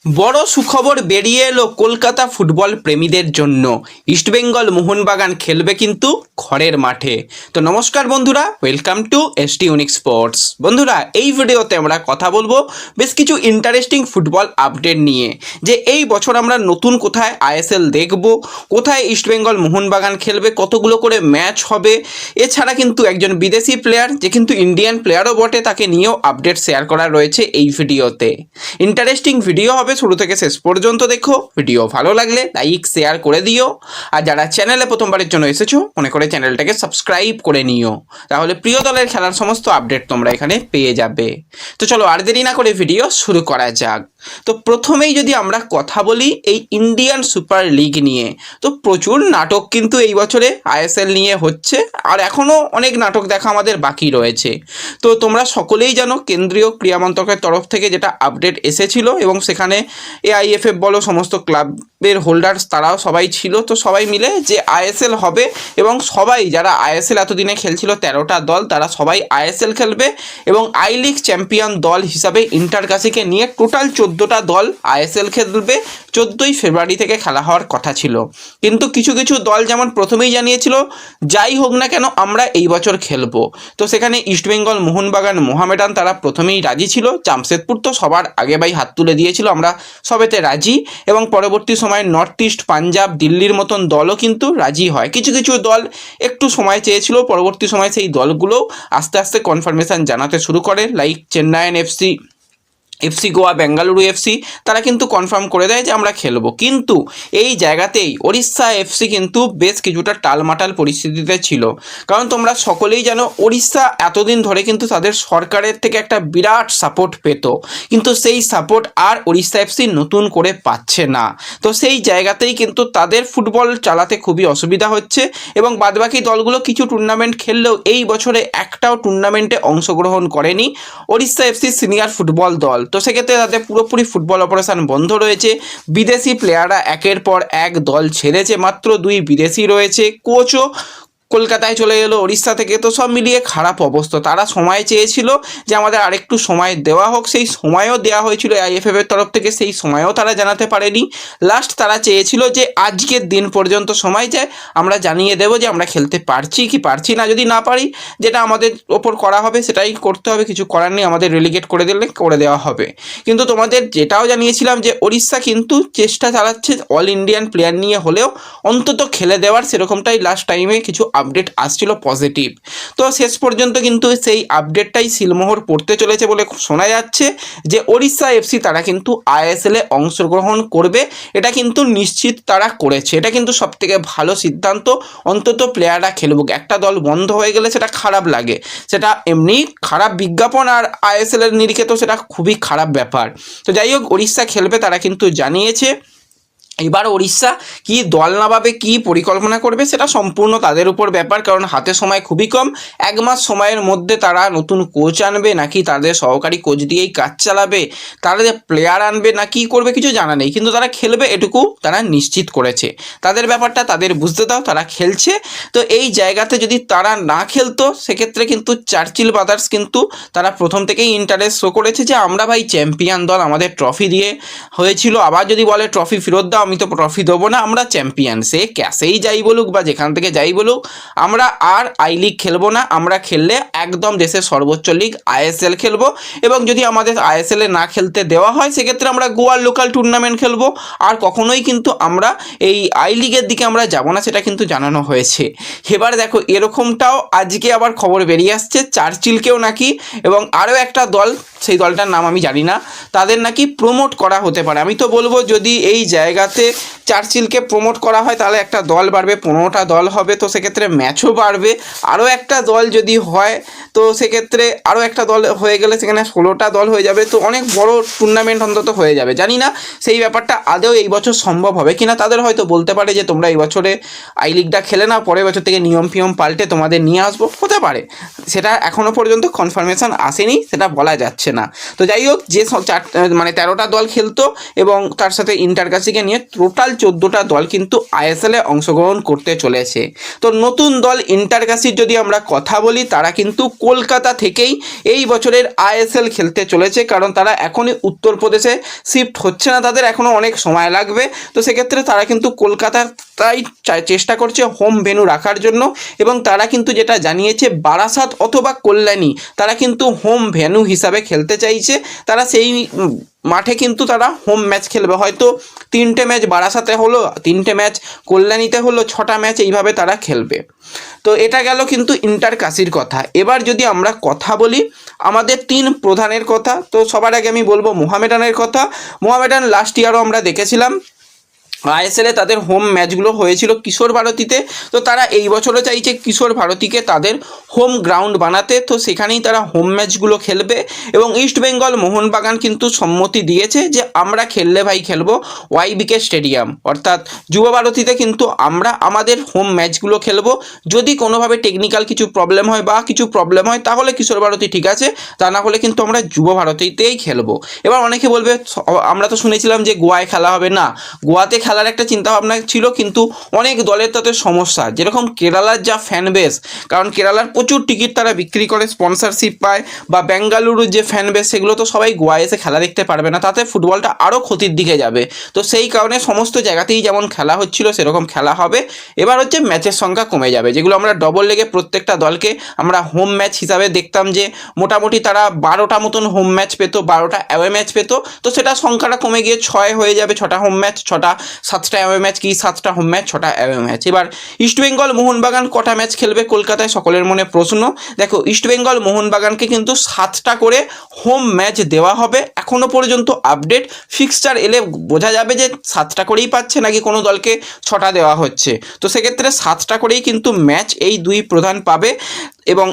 বড় সুখবর বেরিয়ে এলো কলকাতা ফুটবল প্রেমীদের জন্য। ইস্টবেঙ্গল মোহনবাগান খেলবে কিন্তু ঘরের মাঠে। তো নমস্কার বন্ধুরা, welcome to ST unique sports. বন্ধুরা, এই ভিডিওতে আমরা কথা বলবো বেশ কিছু ইন্টারেস্টিং ফুটবল আপডেট নিয়ে, যে এই বছর আমরা নতুন কোথায় আইএসএল দেখব, কোথায় ইস্টবেঙ্গল মোহনবাগান খেলবে, কতগুলো করে ম্যাচ হবে। এছাড়া কিন্তু একজন বিদেশি প্লেয়ার, যে কিন্তু ইন্ডিয়ান প্লেয়ারও বটে, তাকে নিয়েও আপডেট শেয়ার করা রয়েছে এই ভিডিওতে। ইন্টারেস্টিং ভিডিও হবে, শুরু থেকে শেষ পর্যন্ত দেখো। ভিডিও ভালো লাগলে লাইক শেয়ার করে দিও, আর যারা চ্যানেলে প্রথমবারের জন্য এসেছো মনে করে চ্যানেলটাকে সাবস্ক্রাইব করে নিও, তাহলে প্রিয় দলের খেলার সমস্ত আপডেট তোমরা এখানে পেয়ে যাবে। তো চলো আর দেরি না করে ভিডিও শুরু করা যাক। তো প্রথমেই যদি আমরা কথা বলি এই ইন্ডিয়ান সুপার লিগ নিয়ে, তো প্রচুর নাটক কিন্তু এই বছরে আইএসএল নিয়ে হচ্ছে, আর এখনও অনেক নাটক দেখা আমাদের বাকি রয়েছে। তো তোমরা সকলেই জানো কেন্দ্রীয় ক্রীড়া মন্ত্রকের তরফ থেকে যেটা আপডেট এসেছিল, এবং সেখানে এআইএফএফ বলো, সমস্ত ক্লাবের হোল্ডার্স তারাও সবাই ছিল। তো সবাই মিলে যে আইএসএল হবে, এবং সবাই যারা আইএসএল এতদিনে খেলছিল 13টা দল, তারা সবাই আইএসএল খেলবে, এবং আই লিগ চ্যাম্পিয়ন দল হিসাবে ইন্টারকাশিকে নিয়ে টোটাল 14টা দল আইএসএল খেলবে। 14ই ফেব্রুয়ারি থেকে খেলা হওয়ার কথা ছিল, কিন্তু কিছু কিছু দল যেমন প্রথমেই জানিয়েছিল যাই হোক না কেন আমরা এই বছর খেলবো। তো সেখানে ইস্টবেঙ্গল, মোহনবাগান, মোহামেডান তারা প্রথমেই রাজি ছিল। জামশেদপুর তো সবার আগে ভাই হাত তুলে দিয়েছিল আমরা সবেতে রাজি, এবং পরবর্তী সময়ে নর্থ ইস্ট, পাঞ্জাব, দিল্লির মতন দলও কিন্তু রাজি হয়। কিছু কিছু দল একটু সময় চেয়েছিল, পরবর্তী সময়ে সেই দলগুলো আস্তে আস্তে কনফার্মেশন জানাতে শুরু করে, like Chennaiyin FC Goa, Bengaluru FC, তারা কিন্তু কনফার্ম করে দেয় যে আমরা খেলবো। কিন্তু এই জায়গাতেই ওড়িশা এফসি কিন্তু বেশ কিছুটা টালমাটাল পরিস্থিতিতে ছিল, কারণ তোমরা সকলেই জানো ওড়িশা এতদিন ধরে কিন্তু তাদের সরকারের থেকে একটা বিরাট সাপোর্ট পেত, কিন্তু সেই সাপোর্ট আর ওড়িশা এফসি নতুন করে পাচ্ছে না। তো সেই জায়গাতেই কিন্তু তাদের ফুটবল চালাতে খুবই অসুবিধা হচ্ছে, এবং বাদবাকি দলগুলো কিছু টুর্নামেন্ট খেললেও এই বছরে একটাও টুর্নামেন্টে অংশগ্রহণ করেনি ওড়িশা এফসি সিনিয়র ফুটবল দল। তো সেক্ষেত্রে তাদের পুরোপুরি ফুটবল অপারেশন বন্ধ রয়েছে। বিদেশি প্লেয়াররা একের পর এক দল ছেড়েছে, মাত্র 2 বিদেশি রয়েছে। কোচও কলকাতায় চলে এলো ওড়িশা থেকে। তো সব মিলিয়ে খারাপ অবস্থা। তারা সময় চেয়েছিল যে আমাদের আরেকটু সময় দেওয়া হোক, সেই সময়ও দেওয়া হয়েছিল আইএফএফ এর তরফ থেকে, সেই সময়ও তারা জানাতে পারেনি। লাস্ট তারা চেয়েছিল যে আজকের দিন পর্যন্ত সময় যায়, আমরা জানিয়ে দেবো যে আমরা খেলতে পারছি কি পারছি না। যদি না পারি, যেটা আমাদের ওপর করা হবে সেটাই করতে হবে, কিছু করার নেই, আমাদের রেলিগেট করে দিলে করে দেওয়া হবে। কিন্তু তোমাদের যেটাও জানিয়েছিলাম যে ওড়িশা কিন্তু চেষ্টা চালাচ্ছে অল ইন্ডিয়ান প্লেয়ার নিয়ে হলেও অন্তত খেলে দেওয়ার, সেরকমটাই লাস্ট টাইমে কিছু আপডেট আসছিল পজিটিভ। তো শেষ পর্যন্ত কিন্তু সেই আপডেটটাই সিলমোহর পড়তে চলেছে বলে শোনা যাচ্ছে যে ওড়িশা এফসি তারা কিন্তু আইএসএল এ অংশগ্রহণ করবে। এটা কিন্তু নিশ্চিত তারা করেছে। এটা কিন্তু সবথেকে ভালো সিদ্ধান্ত, অন্তত প্লেয়াররা খেলুক। একটা দল বন্ধ হয়ে গেলে সেটা খারাপ লাগে, সেটা এমনি খারাপ বিজ্ঞাপন, আর আইএসএল এর নিরিখে তো সেটা খুবই খারাপ ব্যাপার। তো যাই হোক, ওড়িশা খেলবে, তারা কিন্তু জানিয়েছে। এবার ওড়িশা কি দল নামাবে, কি পরিকল্পনা করবে, সেটা সম্পূর্ণ তাদের উপর ব্যাপার, কারণ হাতে সময় খুবই কম। 1 মাস সময়ের মধ্যে তারা নতুন কোচ আনবে, নাকি তাদের সহকারী কোচ দিয়েই কাজ চালাবে, তারা যে প্লেয়ার আনবে না কি করবে কিছু জানা নেই, কিন্তু তারা খেলবে এটুকু তারা নিশ্চিত করেছে। তাদের ব্যাপারটা তাদের বুঝতে দাও, তারা খেলছে। তো এই জায়গাতে যদি তারা না খেলতো, সেক্ষেত্রে কিন্তু চার্চিল ব্রাদার্স কিন্তু তারা প্রথম থেকেই ইন্টারেস্ট শো করেছে যে আমরা ভাই চ্যাম্পিয়ন দল, আমাদের ট্রফি দিয়ে হয়েছিল, আবার যদি বলে ট্রফি ফেরত দাও, আমি তো ট্রফি দেবো না, আমরা চ্যাম্পিয়ন। সে ক্যাশেই যাই বলুক বা যেখান থেকে যাই বলুক, আমরা আর আই লিগ খেলবো না। আমরা খেললে একদম দেশের সর্বোচ্চ লিগ আইএসএল খেলবো, এবং যদি আমাদের আইএসএল এ না খেলতে দেওয়া হয়, সেক্ষেত্রে আমরা গোয়ার লোকাল টুর্নামেন্ট খেলবো। আর কখনোই কিন্তু আমরা এই আই লিগের দিকে আমরা যাব না, সেটা কিন্তু জানানো হয়েছে। এবার দেখো, এরকমটাও আজকে আবার খবর বেরিয়ে আসছে চার্চিলকেও নাকি, এবং আরও একটা দল, সেই দলটার নাম আমি জানি না, তাদের নাকি প্রমোট করা হতে পারে। আমি তো বলবো যদি এই জায়গাতে চার্চিলকে প্রমোট করা হয়, তাহলে একটা দল বাড়বে, 15টা দল হবে, তো সেক্ষেত্রে ম্যাচও বাড়বে। আরও একটা দল যদি হয়, তো সেক্ষেত্রে আরও একটা দল হয়ে গেলে সেখানে 16টা দল হয়ে যাবে। তো অনেক বড় টুর্নামেন্ট অন্তত হয়ে যাবে। জানি না সেই ব্যাপারটা আদৌ এই বছর সম্ভব হবে কিনা। তাদের হয়তো বলতে পারে যে তোমরা এই বছরে আই লিগটা খেলে না, পরের বছর থেকে নিয়ম ফিয়ম পাল্টে তোমাদের নিয়ে আসবো, হতে পারে। সেটা এখনও পর্যন্ত কনফার্মেশন আসেনি, সেটা বলা যাচ্ছে না। তো যাই হোক, যে 13টা দল খেলতো, এবং তার সাথে ইন্টারকাশিকে নিয়ে টোটাল 14টা দল কিন্তু আইএসএলে অংশগ্রহণ করতে চলেছে। তো নতুন দল ইন্টারকাশির যদি আমরা কথা বলি, তারা কিন্তু কলকাতা থেকেই এই বছরের আইএসএল খেলতে চলেছে, কারণ তারা এখনই উত্তরপ্রদেশে শিফট হচ্ছে না, তাদের এখনও অনেক সময় লাগবে। তো সেক্ষেত্রে তারা কিন্তু কলকাতায় চেষ্টা করছে হোম ভেন্যু রাখার জন্য, এবং তারা কিন্তু যেটা জানিয়েছে বারাসাত অথবা কল্যাণী তারা কিন্তু হোম ভেন্যু হিসাবে খেলতে চাইছে। তারা সেই মাঠে কিন্তু তারা হোম ম্যাচ খেলবে, হয়তো 3টে ম্যাচ বারাসাতে হলো, 3টে ম্যাচ কল্যাণীতে হলো, 6টা ম্যাচ এইভাবে তারা খেলবে। তো এটা গেল কিন্তু ইন্টারকাশির কথা। এবার যদি আমরা কথা বলি আমাদের 3 প্রধানের কথা, তো সবার আগে আমি বলবো মোহামেডানের কথা। মোহামেডান লাস্ট ইয়ারও আমরা দেখেছিলাম আইএসএলে তাদের হোম ম্যাচগুলো হয়েছিল কিশোর ভারতীতে, তো তারা এই বছরও চাইছে কিশোর ভারতীকে তাদের হোম গ্রাউন্ড বানাতে, তো সেখানেই তারা হোম ম্যাচগুলো খেলবে। এবং ইস্টবেঙ্গল মোহনবাগান কিন্তু সম্মতি দিয়েছে যে আমরা খেললে ভাই খেলবো ওয়াইবিকে স্টেডিয়াম, অর্থাৎ যুব ভারতীতে কিন্তু আমরা আমাদের হোম ম্যাচগুলো খেলবো। যদি কোনোভাবে টেকনিক্যাল কিছু প্রবলেম হয় বা কিছু প্রবলেম হয় তাহলে কিশোর ভারতী ঠিক আছে, তা না হলে কিন্তু আমরা যুব ভারতীতেই খেলবো। এবার অনেকে বলবে আমরা তো শুনেছিলাম যে গোয়ায় খেলা হবে, না, গোয়াতে খেলার একটা চিন্তাভাবনা ছিল, কিন্তু অনেক দলের তাতে সমস্যা, যেরকম কেরালার যা ফ্যান বেস, কারণ কেরালার প্রচুর টিকিট তারা বিক্রি করে, স্পন্সরশিপ পায়, বা বেঙ্গালুরুর যে ফ্যান বেস সেগুলো তো সবাই গোয়ায় এসে খেলা দেখতে পারবে না, তাতে ফুটবলটা আরও ক্ষতির দিকে যাবে। তো সেই কারণে সমস্ত জায়গাতেই যেমন খেলা হচ্ছিল সেরকম খেলা হবে। এবার হচ্ছে ম্যাচের সংখ্যা কমে যাবে, যেগুলো আমরা ডবল লেগে প্রত্যেকটা দলকে আমরা হোম ম্যাচ হিসাবে দেখতাম যে মোটামুটি তারা 12টা মতন হোম ম্যাচ পেতো, 12টা অ্যাওয়ে ম্যাচ পেতো, তো সেটা সংখ্যাটা কমে গিয়ে 6 হয়ে যাবে, 6টা হোম ম্যাচ, 7টা অ্যাওয়ে ম্যাচ, কি 7টা হোম ম্যাচ 6টা অ্যাওয়ে ম্যাচ। এবার ইস্টবেঙ্গল মোহনবাগান কটা ম্যাচ খেলবে কলকাতায়, সকলের মনে প্রশ্ন। দেখো ইস্টবেঙ্গল মোহনবাগানকে কিন্তু 7টা করে হোম ম্যাচ দেওয়া হবে, এখনও পর্যন্ত আপডেট, ফিক্সচার এলে বোঝা যাবে যে 7টা করেই পাচ্ছে নাকি কোনো দলকে 6টা দেওয়া হচ্ছে। তো সেক্ষেত্রে 7টা করেই কিন্তু ম্যাচ এই 2 প্রধান পাবে। এবং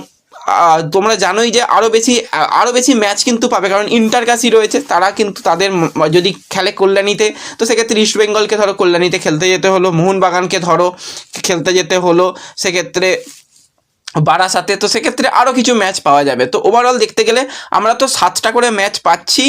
তোমরা জানোই যে আরও বেশি ম্যাচ কিন্তু পাবে, কারণ ইন্টারকাশি রয়েছে, তারা কিন্তু তাদের যদি খেলে কল্যাণীতে, তো সেক্ষেত্রে ইস্টবেঙ্গলকে ধরো কল্যাণীতে খেলতে যেতে হলো, মোহনবাগানকে ধরো খেলতে যেতে হলো সেক্ষেত্রে বারাসাতে, তো সেক্ষেত্রে আরও কিছু ম্যাচ পাওয়া যাবে। তো ওভারঅল দেখতে গেলে আমরা তো 7টা করে ম্যাচ পাচ্ছি,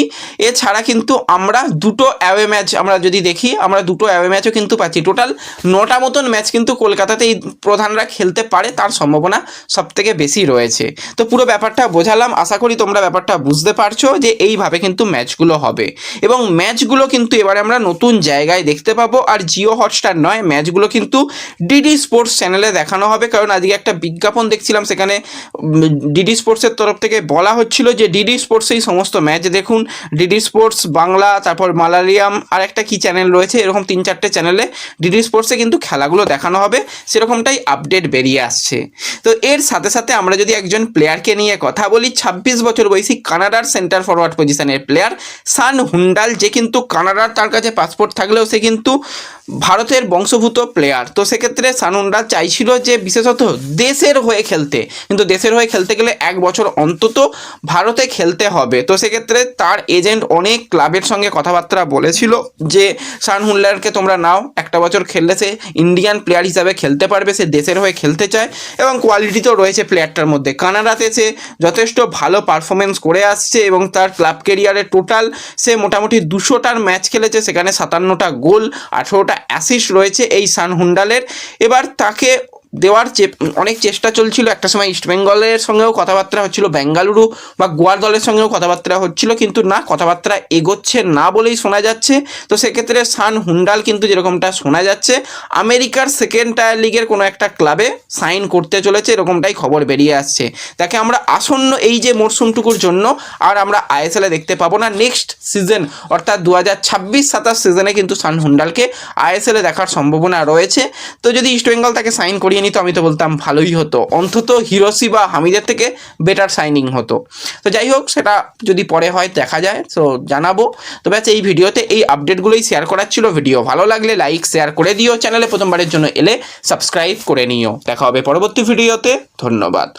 এছাড়া কিন্তু আমরা 2টো অ্যাওয়ে ম্যাচ, আমরা যদি দেখি আমরা 2টো অ্যাওয়ে ম্যাচও কিন্তু পাচ্ছি। টোটাল 9টা মতন ম্যাচ কিন্তু কলকাতাতে এই প্রধানরা খেলতে পারে, তার সম্ভাবনা সবথেকে বেশি রয়েছে। তো পুরো ব্যাপারটা বোঝালাম, আশা করি তোমরা ব্যাপারটা বুঝতে পারছো যে এইভাবে কিন্তু ম্যাচগুলো হবে। এবং ম্যাচগুলো কিন্তু এবারে আমরা নতুন জায়গায় দেখতে পাবো, আর জিও হটস্টার নয়, ম্যাচগুলো কিন্তু ডিডি স্পোর্টস চ্যানেলে দেখানো হবে। কারণ আজকে একটা বিজ্ঞাপন দেখছিলাম, সেখানে ডিডি স্পোর্টসের তরফ থেকে বলা হচ্ছিল যে ডিডি স্পোর্টসেই সমস্ত ম্যাচ দেখুন, ডিডি স্পোর্টস বাংলা, তারপর মালায়ালাম, আর একটা কি চ্যানেল রয়েছে, এরকম 3-4টে চ্যানেলে ডিডি স্পোর্টসে কিন্তু খেলাগুলো দেখানো হবে, সেরকমটাই আপডেট বেরিয়ে আসছে। তো এর সাথে সাথে আমরা যদি একজন প্লেয়ারকে নিয়ে কথা বলি, 26 বছর বয়সী কানাডার সেন্টার ফরওয়ার্ড পজিশনের প্লেয়ার সান হুন্ডাল, যে কিন্তু কানাডার তার কাছে পাসপোর্ট থাকলেও সে কিন্তু ভারতের বংশভূত প্লেয়ার। তো সেক্ষেত্রে সান হুন্ডাল চাইছিল যে বিশেষত দেশের হয়ে খেলতে, কিন্তু দেশের হয়ে খেলতে গেলে 1 বছর অন্তত ভারতে খেলতে হবে। তো সেক্ষেত্রে তার এজেন্ট অনেক ক্লাবের সঙ্গে কথাবার্তা বলেছিল যে সান হুন্ডালকে তোমরা নাও, 1টা বছর খেললে সে ইন্ডিয়ান প্লেয়ার হিসাবে খেলতে পারবে, সে দেশের হয়ে খেলতে চায় এবং কোয়ালিটি তো রয়েছে প্লেয়ারটার মধ্যে। কানাডাতে সে যথেষ্ট ভালো পারফরমেন্স করে আসছে এবং তার ক্লাব কেরিয়ারে টোটাল সে মোটামুটি 200টার ম্যাচ খেলেছে, সেখানে 57টা গোল, 18টা অ্যাসিস্ট রয়েছে এই সান হুন্ডালের। এবার তাকে দেওয়ার অনেক চেষ্টা চলছিল, একটা সময় ইস্টবেঙ্গলের সঙ্গেও কথাবার্তা হচ্ছিল, বেঙ্গালুরু বা গোয়ার দলের সঙ্গেও কথাবার্তা হচ্ছিল, কিন্তু না, কথাবার্তা এগোচ্ছে না বলেই শোনা যাচ্ছে। তো সেক্ষেত্রে সান হুন্ডাল কিন্তু যেরকমটা শোনা যাচ্ছে আমেরিকার 2nd টায়ার লিগের কোনো একটা ক্লাবে সাইন করতে চলেছে, এরকমটাই খবর বেরিয়ে আসছে। তাকে আমরা আসন্ন এই যে মরশুমটুকুর জন্য আর আমরা আইএসএলে দেখতে পাবো না, নেক্সট সিজন অর্থাৎ 2026-27 সিজনে কিন্তু সান হুন্ডালকে আইএসএলে দেখার সম্ভাবনা রয়েছে। তো যদি ইস্টবেঙ্গল তাকে সাইন করিয়ে নিত আমি তো বলতাম ভালোই হতো, অন্তত হিরোসি বা হামিদের থেকে বেটার সাইনিং হতো। তো যাই হোক, সেটা যদি পরে হয় দেখা যায়, তো জানাবো। তো ব্যাস এই ভিডিওতে এই আপডেটগুলোই শেয়ার করার ছিল। ভিডিও ভালো লাগলে লাইক শেয়ার করে দিও, চ্যানেলে প্রথমবারের জন্য এলে সাবস্ক্রাইব করে নিও। দেখা হবে পরবর্তী ভিডিওতে, ধন্যবাদ।